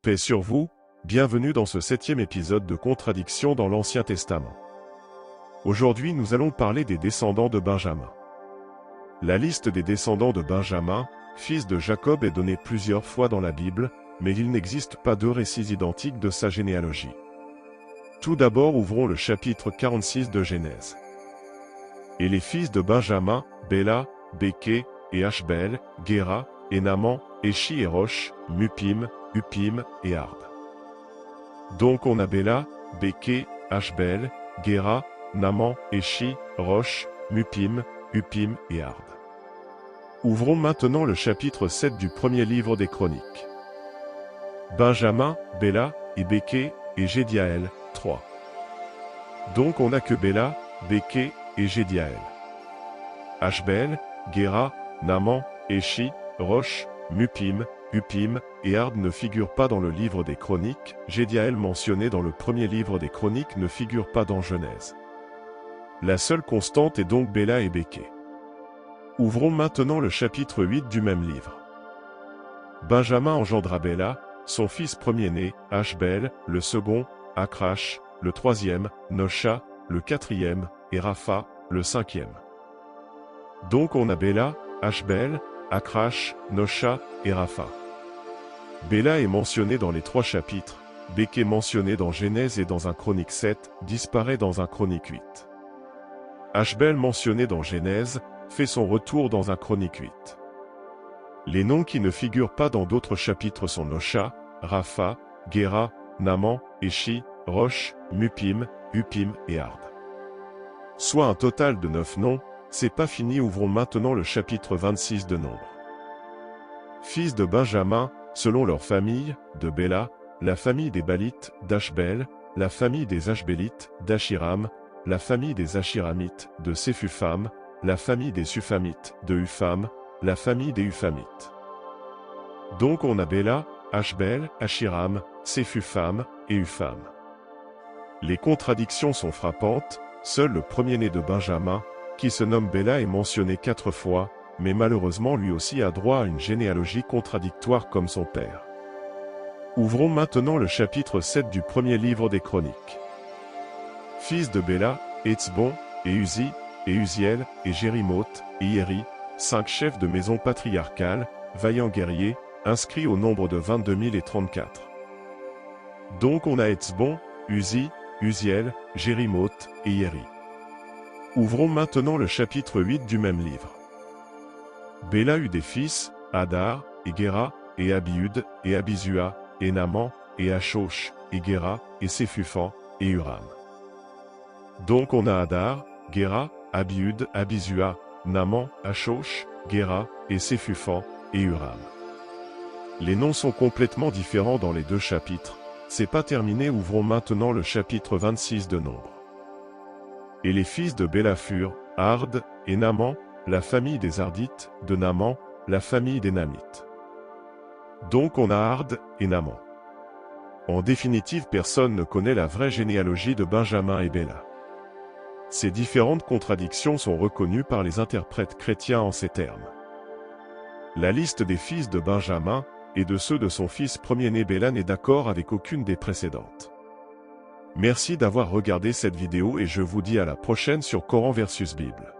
Paix sur vous, bienvenue dans ce 7e épisode de Contradictions dans l'Ancien Testament. Aujourd'hui nous allons parler des descendants de Benjamin. La liste des descendants de Benjamin, fils de Jacob, est donnée plusieurs fois dans la Bible, mais il n'existe pas deux récits identiques de sa généalogie. Tout d'abord ouvrons le chapitre 46 de Genèse. Et les fils de Benjamin, Béla, Béké, et Ashbel, Géra, et Naaman, Échi et Rosh, Mupim, Upim et Ard. Donc on a Béla, Béké, Ashbel, Géra, Naaman, Échi, Rosh, Mupim, Upim et Ard. Ouvrons maintenant le chapitre 7 du premier livre des Chroniques. Benjamin, Béla, et Béké, et Jédiaël, 3. Donc on n'a que Béla, Béké, et Jédiaël. Ashbel, Géra, Naaman, Échi, Rosh, Mupim, Upim et Ard ne figurent pas dans le livre des Chroniques. Jédiaël mentionné dans le premier livre des Chroniques ne figure pas dans Genèse. La seule constante est donc Béla et Béké. Ouvrons maintenant le chapitre 8 du même livre. Benjamin engendra Béla, son fils premier-né, Ashbel, le second, Akrash, le troisième, Nosha, le quatrième, et Rapha, le cinquième. Donc on a Béla, Ashbel, Akrash, Nosha et Rapha. Béla est mentionné dans les 3 chapitres, Béké mentionné dans Genèse et dans un Chronique 7, disparaît dans un Chronique 8. Ashbel mentionné dans Genèse, fait son retour dans un Chronique 8. Les noms qui ne figurent pas dans d'autres chapitres sont Nosha, Rapha, Géra, Naaman, Échi, Rosh, Mupim, Upim et Ard. Soit un total de 9 noms. C'est pas fini, ouvrons maintenant le chapitre 26 de Nombre. Fils de Benjamin, selon leur famille, de Béla, la famille des Balites, d'Ashbel, la famille des Ashbélites, d'Ashiram, la famille des Ashiramites, de Séphufam, la famille des Suphamites, de Upham, la famille des Uphamites. Donc on a Béla, Ashbel, Ashiram, Séphufam et Upham. Les contradictions sont frappantes, seul le premier-né de Benjamin, qui se nomme Béla, est mentionné 4 fois, mais malheureusement lui aussi a droit à une généalogie contradictoire comme son père. Ouvrons maintenant le chapitre 7 du premier livre des Chroniques. Fils de Béla, Etzbon, et Uzi, et Uziel, et Jérimoth, et Yéri, 5 chefs de maison patriarcale, vaillants guerriers, inscrits au nombre de 22 034. Donc on a Etzbon, Uzi, Uziel, Jérimoth, et Yéri. Ouvrons maintenant le chapitre 8 du même livre. Béla eut des fils, Hadar, et Géra, et Abiud, et Abizua, et Naaman, et Ashosh, et Géra, et Séphufan, et Uram. Donc on a Hadar, Géra, Abiud, Abizua, Naaman, Ashosh, Géra, et Séphufan, et Uram. Les noms sont complètement différents dans les 2 chapitres. C'est pas terminé, ouvrons maintenant le chapitre 26 de Nombre. Et les fils de Béla furent, Ard, et Naaman, la famille des Ardites, de Naaman, la famille des Namites. Donc on a Ard et Naaman. En définitive, personne ne connaît la vraie généalogie de Benjamin et Béla. Ces différentes contradictions sont reconnues par les interprètes chrétiens en ces termes. La liste des fils de Benjamin, et de ceux de son fils premier-né Béla n'est d'accord avec aucune des précédentes. Merci d'avoir regardé cette vidéo et je vous dis à la prochaine sur Coran versus Bible.